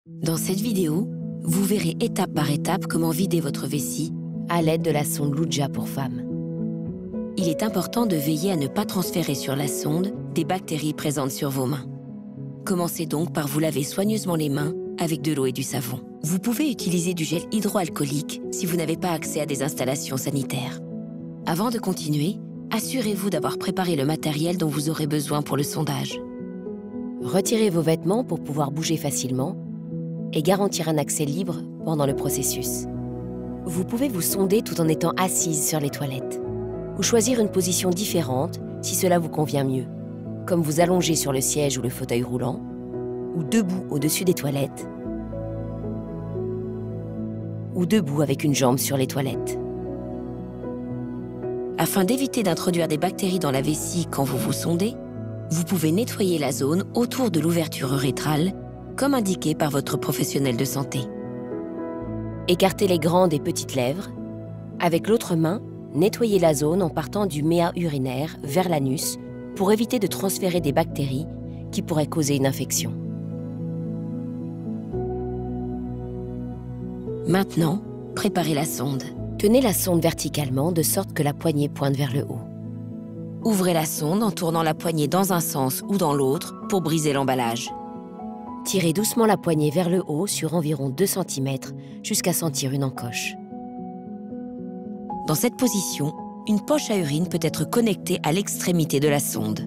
Dans cette vidéo, vous verrez étape par étape comment vider votre vessie à l'aide de la sonde Luja pour femmes. Il est important de veiller à ne pas transférer sur la sonde des bactéries présentes sur vos mains. Commencez donc par vous laver soigneusement les mains avec de l'eau et du savon. Vous pouvez utiliser du gel hydroalcoolique si vous n'avez pas accès à des installations sanitaires. Avant de continuer, assurez-vous d'avoir préparé le matériel dont vous aurez besoin pour le sondage. Retirez vos vêtements pour pouvoir bouger facilement et garantir un accès libre pendant le processus. Vous pouvez vous sonder tout en étant assise sur les toilettes, ou choisir une position différente si cela vous convient mieux, comme vous allonger sur le siège ou le fauteuil roulant, ou debout au-dessus des toilettes, ou debout avec une jambe sur les toilettes. Afin d'éviter d'introduire des bactéries dans la vessie quand vous vous sondez, vous pouvez nettoyer la zone autour de l'ouverture urétrale, comme indiqué par votre professionnel de santé. Écartez les grandes et petites lèvres. Avec l'autre main, nettoyez la zone en partant du méa urinaire vers l'anus pour éviter de transférer des bactéries qui pourraient causer une infection. Maintenant, préparez la sonde. Tenez la sonde verticalement de sorte que la poignée pointe vers le haut. Ouvrez la sonde en tournant la poignée dans un sens ou dans l'autre pour briser l'emballage. Tirez doucement la poignée vers le haut sur environ 2 cm jusqu'à sentir une encoche. Dans cette position, une poche à urine peut être connectée à l'extrémité de la sonde.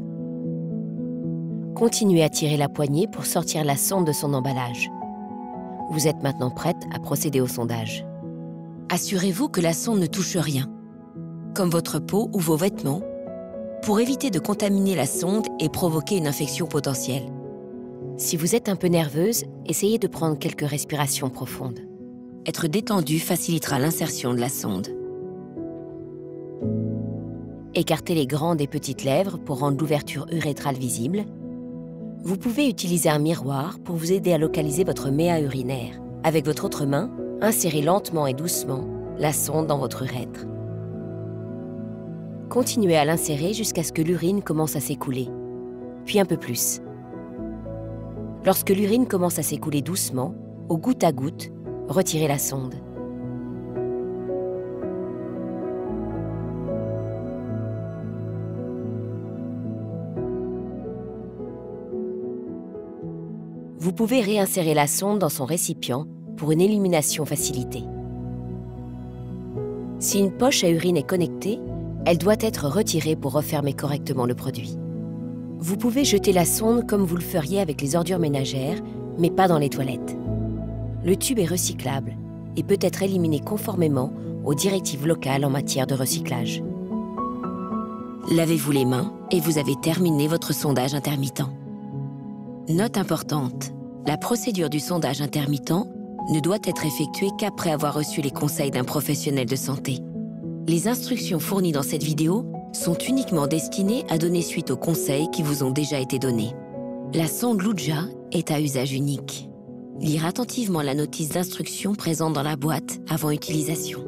Continuez à tirer la poignée pour sortir la sonde de son emballage. Vous êtes maintenant prête à procéder au sondage. Assurez-vous que la sonde ne touche rien, comme votre peau ou vos vêtements, pour éviter de contaminer la sonde et provoquer une infection potentielle. Si vous êtes un peu nerveuse, essayez de prendre quelques respirations profondes. Être détendu facilitera l'insertion de la sonde. Écartez les grandes et petites lèvres pour rendre l'ouverture urétrale visible. Vous pouvez utiliser un miroir pour vous aider à localiser votre méa urinaire. Avec votre autre main, insérez lentement et doucement la sonde dans votre urètre. Continuez à l'insérer jusqu'à ce que l'urine commence à s'écouler, puis un peu plus. Lorsque l'urine commence à s'écouler doucement, au goutte à goutte, retirez la sonde. Vous pouvez réinsérer la sonde dans son récipient pour une élimination facilitée. Si une poche à urine est connectée, elle doit être retirée pour refermer correctement le produit. Vous pouvez jeter la sonde comme vous le feriez avec les ordures ménagères, mais pas dans les toilettes. Le tube est recyclable et peut être éliminé conformément aux directives locales en matière de recyclage. Lavez-vous les mains et vous avez terminé votre sondage intermittent. Note importante, la procédure du sondage intermittent ne doit être effectuée qu'après avoir reçu les conseils d'un professionnel de santé. Les instructions fournies dans cette vidéo sont uniquement destinées à donner suite aux conseils qui vous ont déjà été donnés. La sonde Luja est à usage unique. Lire attentivement la notice d'instruction présente dans la boîte avant utilisation.